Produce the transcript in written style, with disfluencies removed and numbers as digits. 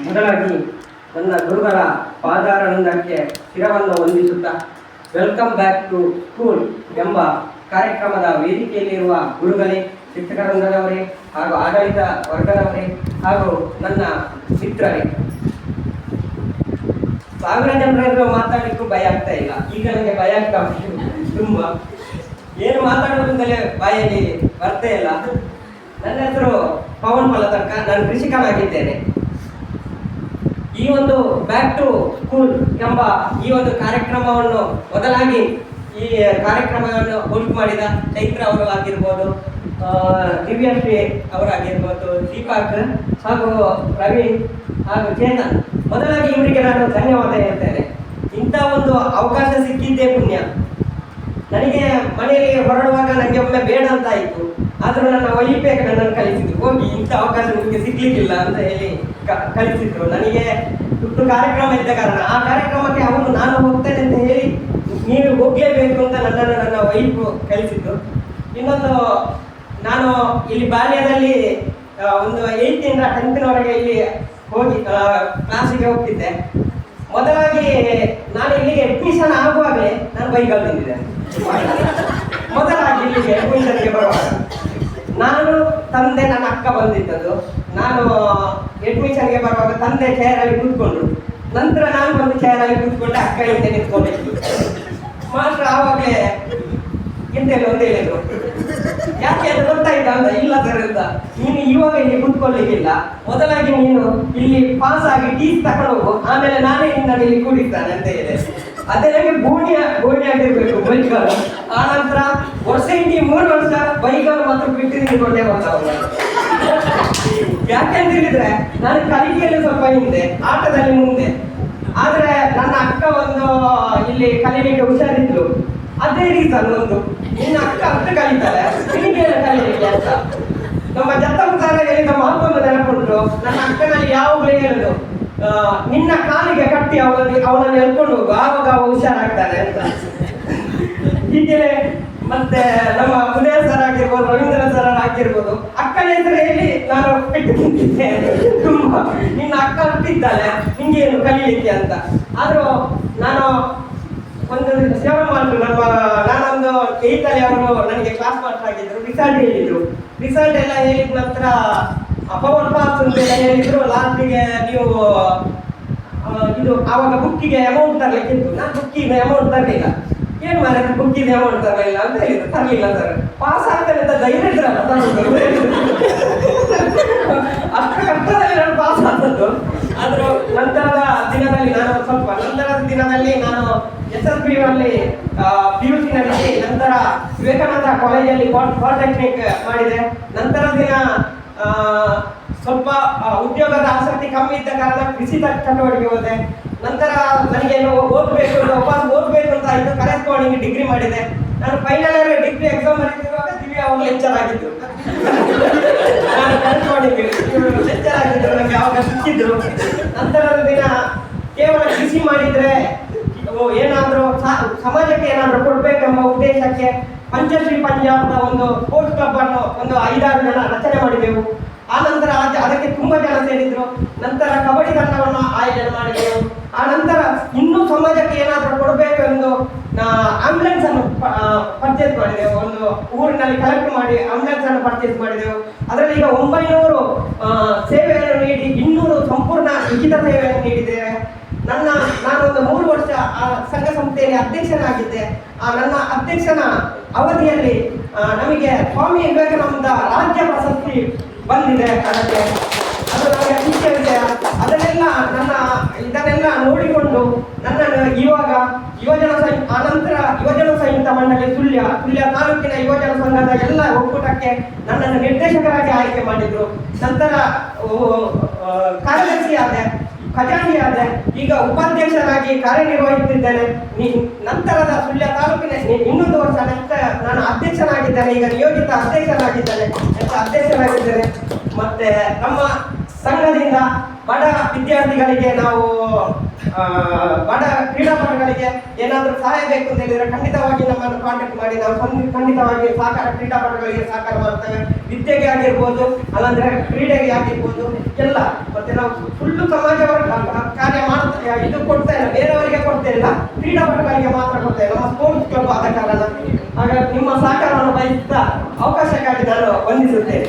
ಮೊದಲಾಗಿ ನನ್ನ ಗುರುಗಳ ಪಾದಾರವಿಂದಕ್ಕೆ ಶಿರವನ್ನು ವಂದಿಸುತ್ತಾ ವೆಲ್ಕಮ್ ಬ್ಯಾಕ್ ಟು ಸ್ಕೂಲ್ ಎಂಬ ಕಾರ್ಯಕ್ರಮದ ವೇದಿಕೆಯಲ್ಲಿರುವ ಗುರುಗಳೇ, ಶಿಕ್ಷಕವೃಂದದವರೇ ಹಾಗೂ ಆಡಳಿತ ವರ್ಗದವರೇ ಹಾಗೂ ನನ್ನ ಮಿತ್ರರೇ, ಸಾವಿರ ಜನರು ಮಾತಾಡಲಿಕ್ಕೂ ಭಯ ಆಗ್ತಾ ಇಲ್ಲ. ಈಗ ನನಗೆ ಭಯ ಆಗ್ತಾ ಉಂಟು ತುಂಬ. ಏನು ಮಾತಾಡೋದಿಂದಲೇ ಬಾಯಲ್ಲಿ ಬರ್ತಾ ಇಲ್ಲ. ನನ್ನ ಹೆಸರು ಪವನ್ ಮಲತರ್ಕ, ನಾನು ಕೃಷಿಕನಾಗಿದ್ದೇನೆ. ಈ ಒಂದು ಬ್ಯಾಕ್ ಟು ಸ್ಕೂಲ್ ಎಂಬ ಈ ಒಂದು ಕಾರ್ಯಕ್ರಮವನ್ನು ಮೊದಲಾಗಿ ಈ ಕಾರ್ಯಕ್ರಮವನ್ನು ಹೋಸ್ಟ್ ಮಾಡಿದ ಚೈತ್ರ ಅವರು ಆಗಿರ್ಬೋದು, ದಿವ್ಯಶ್ರೀ ಅವರಾಗಿರ್ಬೋದು, ದೀಪಕ್ ಹಾಗೂ ಪ್ರವೀಣ್ ಹಾಗೂ ಚೇತನ್, ಮೊದಲಾಗಿ ಇವರಿಗೆ ನಾನು ಧನ್ಯವಾದ ಹೇಳ್ತೇನೆ. ಇಂಥ ಒಂದು ಅವಕಾಶ ಸಿಕ್ಕಿದ್ದೇ ಪುಣ್ಯ. ನನಗೆ ಮನೆಯಲ್ಲಿ ಹೊರಡುವಾಗ ನನಗೆ ಒಮ್ಮೆ ಬೇಡ ಅಂತ ಆಯಿತು, ಆದರೂ ನನ್ನ ವೈಫ್ ನನ್ನನ್ನು ಕಲಿಸಿದ್ರು, ಹೋಗಿ ಇಂಥ ಅವಕಾಶ ನಿಮಗೆ ಸಿಗ್ಲಿಕ್ಕಿಲ್ಲ ಅಂತ ಹೇಳಿ ಕಲಿಸಿದ್ರು. ನನಗೆ ದೊಡ್ಡ ಕಾರ್ಯಕ್ರಮ ಇದ್ದ ಕಾರಣ ಆ ಕಾರ್ಯಕ್ರಮಕ್ಕೆ ಅವರು ನಾನು ಹೋಗ್ತೇನೆ ಅಂತ ಹೇಳಿ ನೀವು ಹೋಗಲೇಬೇಕು ಅಂತ ನನ್ನನ್ನು ನನ್ನ ವೈಫ್ ಕಲಿಸಿದ್ರು. ಇನ್ನೊಂದು, ನಾನು ಇಲ್ಲಿ ಬಾಲ್ಯದಲ್ಲಿ ಒಂದು 8th ಇಂದ 10th ಇಲ್ಲಿ ಹೋಗಿ ಕ್ಲಾಸಿಗೆ ಹೋಗ್ತಿದ್ದೆ. ಮೊದಲಾಗಿ ನಾನು ಇಲ್ಲಿಗೆ ಅಡ್ಮಿಷನ್ ಆಗುವಾಗಲೇ ನಾನು ಬೈಕಲ್ಲಿ ತಿಂದಿದ್ದೆ. ಮೊದಲಾಗಿ ಇಲ್ಲಿಗೆ ಅಡ್ಮಿಷನ್ಗೆ ಬರುವಾಗ ನಾನು, ತಂದೆ, ನನ್ನ ಅಕ್ಕ ಬಂದಿದ್ದದ್ದು. ನಾನು ಅಡ್ಮಿಷನ್ಗೆ ಬರುವಾಗ ತಂದೆ ಚೇರಲ್ಲಿ ಕೂತ್ಕೊಂಡ್ರು, ನಂತರ ನಾನು ಒಂದು ಚೇರಲ್ಲಿ ಕೂತ್ಕೊಂಡೆ, ಅಕ್ಕ ಹಿಂದೆ ನಿಂತ್ಕೊಂಡಿದ್ದು. ಮಾಸ್ಟರ್ ಆವಾಗಲೇ ಎಂತೆಲ್ಲ ಒಂದು ಹೇಳಿದ್ರು, ಯಾಕೆ ಅದು ಗೊತ್ತಾಯ್ತಾ ಅಂತ. ಇಲ್ಲ ಸರ್ ಅಂತ, ನೀನು ಇವಾಗ ಇಲ್ಲಿ ಕೂತ್ಕೊಳ್ಳಿಕ್ಕಿಲ್ಲ, ಮೊದಲಾಗಿ ನೀನು ಇಲ್ಲಿ ಪಾಸ್ ಆಗಿ ಟೀಸ್ ತಗೊಂಡು ಹೋಗು, ಆಮೇಲೆ ನಾನೇ ನಿನ್ನ ಇಲ್ಲಿ ಕೂಡಿಸ್ತಾನೆ ಅಂತ ಹೇಳಿದೆ. ಅದೇ ನನಗೆ ಗೋಣಿ ಆಗಿರ್ಬೇಕು ಬೈಕ್ಗಳು. ಆ ನಂತರ ವರ್ಷ 3 ವರ್ಷ ಬೈಕ್ಗಳು ಮಾತ್ರ ಬಿಟ್ಟು ನಿಂತ್ಕೊಂಡೇ ಬರ್ತಾವ. ಯಾಕೆಂತ ಹೇಳಿದ್ರೆ ನಾನು ಕಲಿಕೆಯಲ್ಲಿ ಸ್ವಲ್ಪ ಹಿಂದೆ, ಆಟದಲ್ಲಿ ಮುಂದೆ. ಆದ್ರೆ ನನ್ನ ಅಕ್ಕ ಒಂದು ಇಲ್ಲಿ ಕಲಿಲಿಕ್ಕೆ ಹುಷಾರಿದ್ರು. ಅದೇ ರೀಸನ್ ಒಂದು, ನಿನ್ನ ಅಕ್ಕ ಅಷ್ಟು ಕಲಿತಾರೆ, ನಿನಗೇನು ಕಲಿಲಿಕ್ಕೆ ಅಂತ. ನಮ್ಮ ಜತ್ತಮುತ್ತಾರ ಹೇಳಿದ ಮಾತೊಂದು ನೆನಪುಂಟು. ನನ್ನ ಅಕ್ಕನಲ್ಲಿ ಯಾವಾಗಲೂ ಹೇಳುದು, ನಿನ್ನ ಕಾಲಿಗೆ ಕಟ್ಟಿ ಅವನನ್ನು ಎಳ್ಕೊಂಡು ಹೋಗು, ಆವಾಗ ಅವ ಹುಷಾರಾಗ್ತಾನೆ ಅಂತ. ಹೀಗೆ ಮತ್ತೆ ನಮ್ಮ ಉದಯ ಸರ್ ಆಗಿರ್ಬೋದು, ರವೀಂದ್ರ ಸರ್ ಆಗಿರ್ಬೋದು, ಅಕ್ಕನ ಹೆಸರು ಹೇಳಿ ನಾನು ಬಿಟ್ಟು ನಿಂತಿದ್ದೆ ತುಂಬಾ. ನಿನ್ನ ಅಕ್ಕ ಹುಟ್ಟಿದ್ದಾಳೆ, ನಿಂಗೇನು ಕಲೀಲಿಕ್ಕೆ ಅಂತ. ಆದ್ರೂ ನಾನು ಒಂದು ಸೇವೆ ಮಾಡಿದ್ರು. ನಾನೊಂದು 8th ಅವರು ನನಗೆ ಕ್ಲಾಸ್ ಮಾಸ್ಟರ್ ಆಗಿದ್ರು. ರಿಸಲ್ಟ್ ಹೇಳಿದ್ರು. ರಿಸಲ್ಟ್ ಎಲ್ಲ ಹೇಳಿದ ನಂತರ ಪವನ್ ಪಾಸ್ ಅಂತ ಹೇಳಿದ್ರು. ಲಾಸ್ಟಿಗೆ ನೀವು ಇದು ಆವಾಗ ಬುಕ್ಕಿಗೆ ಅಮೌಂಟ್ ತರಲಿಕ್ಕಿತ್ತು. ನಾನು ಬುಕ್ಕಿಗೆ ಅಮೌಂಟ್ ತರಲಿಲ್ಲ. ಏನು ಮಾಡಿದ್ರೆ ಬುಕ್ಕಿಗೆ ಅಮೌಂಟ್ ತರಲಿಲ್ಲ ಅಂತ ಹೇಳಿದ್ರು. ತರಲಿಲ್ಲ ಸರ್. ಪಾಸ್ ಆಗ್ತೇನೆ ಅಂತ ಧೈರ್ಯ ಇದ್ರಲ್ಲ, ಅಷ್ಟು ಕಷ್ಟದಲ್ಲಿ ನಾನು ಪಾಸ್ ಆದದ್ದು. ಆದರೂ ನಂತರದ ದಿನದಲ್ಲಿ ನಾನು SSB ಯಲ್ಲಿ PUC ನಲ್ಲಿ, ನಂತರ ವಿವೇಕಾನಂದ ಕಾಲೇಜಲ್ಲಿ ಪಾಲಿಟೆಕ್ನಿಕ್ ಮಾಡಿದೆ. ನಂತರ ದಿನ ಸ್ವಲ್ಪ ಉದ್ಯೋಗದ ಆಸಕ್ತಿ ಕಮ್ಮಿ ಇದ್ದ ಕಾರಣ ಕೃಷಿ ಚಟುವಟಿಕೆ ಹೋದೆ. ನಂತರ ನನಗೆ ಓದಬೇಕು ಅಂತ ಆಯಿತು. ಕರೆಸ್ಪಾಂಡಿಂಗ್ ಡಿಗ್ರಿ ಮಾಡಿದೆ. ನಾನು ಫೈನಲ್ ಇಯರ್ ಡಿಗ್ರಿ ಎಕ್ಸಾಮ್ ಬರೀತಿರುವಾಗ ದಿವ್ಯ ಅವರು ಲೆಕ್ಚರ್ ಆಗಿದ್ರು. ನಾನು ಕರೆಸ್ಪಾಂಡಿಂಗ್ ಲೆಕ್ಚರ್ ಆಗಿದ್ರು, ನನಗೆ ಯಾವಾಗ ಸಿಕ್ಕಿದ್ರು. ನಂತರದ ದಿನ ಕೇವಲ ಕೃಷಿ ಮಾಡಿದ್ರೆ ಏನಾದರೂ ಸಮಾಜಕ್ಕೆ ಏನಾದರೂ ಕೊಡಬೇಕೆಂಬ ಉದ್ದೇಶಕ್ಕೆ ಪಂಚಶ್ರೀ ಪಂಜಾಬ್ನ ಒಂದು ಸ್ಪೋರ್ಟ್ಸ್ ಕ್ಲಬ್ ಅನ್ನು ಒಂದು 5-6 ಜನ ರಚನೆ ಮಾಡಿದೆವು. ಆ ನಂತರ ಅದಕ್ಕೆ ತುಂಬ ಜನ ಸೇರಿದ್ರು. ನಂತರ ಕಬಡ್ಡಿ ತಂಡವನ್ನು ಆಯೋಜನೆ ಮಾಡಿದೆವು. ಆ ನಂತರ ಇನ್ನೂ ಸಮಾಜಕ್ಕೆ ಏನಾದರೂ ಕೊಡಬೇಕು ಎಂದು ಆಂಬ್ಯುಲೆನ್ಸ್ ಅನ್ನು ಪರ್ಚೇಸ್ ಮಾಡಿದೆವು. ಒಂದು ಊರಿನಲ್ಲಿ ಕಲೆಕ್ಟ್ ಮಾಡಿ ಆಂಬ್ಯುಲೆನ್ಸ್ ಅನ್ನು ಪರ್ಚೇಸ್ ಮಾಡಿದೆವು. ಅದರಲ್ಲಿ ಈಗ 900 ಸೇವೆಯನ್ನು ನೀಡಿ 200 ಸಂಪೂರ್ಣ ಉಚಿತ ಸೇವೆಯನ್ನು ನೀಡಿದ್ದೇವೆ. ನಾನೊಂದು 3 ವರ್ಷ ಆ ಸಂಘ ಸಂಸ್ಥೆಯಲ್ಲಿ ಅಧ್ಯಕ್ಷನಾಗಿದ್ದೆ. ನನ್ನ ಅಧ್ಯಕ್ಷನ ಅವಧಿಯಲ್ಲಿ ನಮಗೆ ಸ್ವಾಮಿ ವಿವೇಕಾನಂದ ರಾಜ್ಯ ಪ್ರಶಸ್ತಿ ಬಂದಿದೆ. ಅದಕ್ಕೆ ಅದು ನಮಗೆ ಮುಖ್ಯ ವಿಷಯ. ಇದನ್ನೆಲ್ಲ ನೋಡಿಕೊಂಡು ನನ್ನನ್ನು ಇವಾಗ ಆನಂತರ ಯುವಜನ ಸಂಯುಕ್ತ ಮಂಡಳಿ ಸುಳ್ಯ ತಾಲೂಕಿನ ಯುವಜನ ಸಂಘದ ಎಲ್ಲ ಒಕ್ಕೂಟಕ್ಕೆ ನನ್ನನ್ನು ನಿರ್ದೇಶಕರಾಗಿ ಆಯ್ಕೆ ಮಾಡಿದ್ರು. ನಂತರ ಕಾರ್ಯದರ್ಶಿಯಾದೆ, ಖಜಾಂಚಿಯಾದೆ, ಈಗ ಉಪಾಧ್ಯಕ್ಷರಾಗಿ ಕಾರ್ಯನಿರ್ವಹಿಸುತ್ತಿದ್ದೇನೆ. ನಂತರದ ಸುಳ್ಯ ತಾಲೂಕಿನ ಇನ್ನೊಂದು ವರ್ಷ ನಾನು ಅಧ್ಯಕ್ಷನಾಗಿದ್ದೇನೆ. ಈಗ ನಿಯೋಜಿತ ಅಧ್ಯಕ್ಷರಾಗಿದ್ದೇನೆ. ಮತ್ತೆ ನಮ್ಮ ಸಂಘದಿಂದ ಬಡ ವಿದ್ಯಾರ್ಥಿಗಳಿಗೆ ನಾವು ಬಡ ಕ್ರೀಡಾಪಟುಗಳಿಗೆ ಏನಾದರೂ ಸಹಾಯ ಬೇಕು ಅಂತ ಹೇಳಿದ್ರೆ ಖಂಡಿತವಾಗಿ ನಮ್ಮನ್ನು ಕಾಂಟ್ಯಾಕ್ಟ್ ಮಾಡಿ ನಾವು ಖಂಡಿತವಾಗಿ ಕ್ರೀಡಾಪಟುಗಳಿಗೆ ಸಹಕಾರ ಮಾಡ್ತೇವೆ. ವಿದ್ಯೆಗೆ ಆಗಿರ್ಬೋದು, ಅಲ್ಲಂದ್ರೆ ಕ್ರೀಡೆಗೆ ಆಗಿರ್ಬೋದು ಎಲ್ಲ. ಮತ್ತೆ ನಾವು ಫುಲ್ಲು ಸಮಾಜವರ ಕಾರ್ಯ ಮಾಡ್ತಾ ಇದು ಕೊಡ್ತಾ ಇಲ್ಲ, ಬೇರೆಯವರಿಗೆ ಕೊಡ್ತಾ ಇಲ್ಲ, ಕ್ರೀಡಾಪಟುಗಳಿಗೆ ಮಾತ್ರ ಕೊಡ್ತಾ ಇಲ್ಲ. ನಮ್ಮ ಸ್ಪೋರ್ಟ್ಸ್ ಕ್ಲಬ್ ಆದ ಕಾರಣ ಹಾಗಾಗಿ ನಿಮ್ಮ ಸಹಕಾರವನ್ನು ಬಯಸುತ್ತಾ ಅವಕಾಶಕ್ಕಾಗಿ ನಾನು ವಂದಿಸುತ್ತೇನೆ.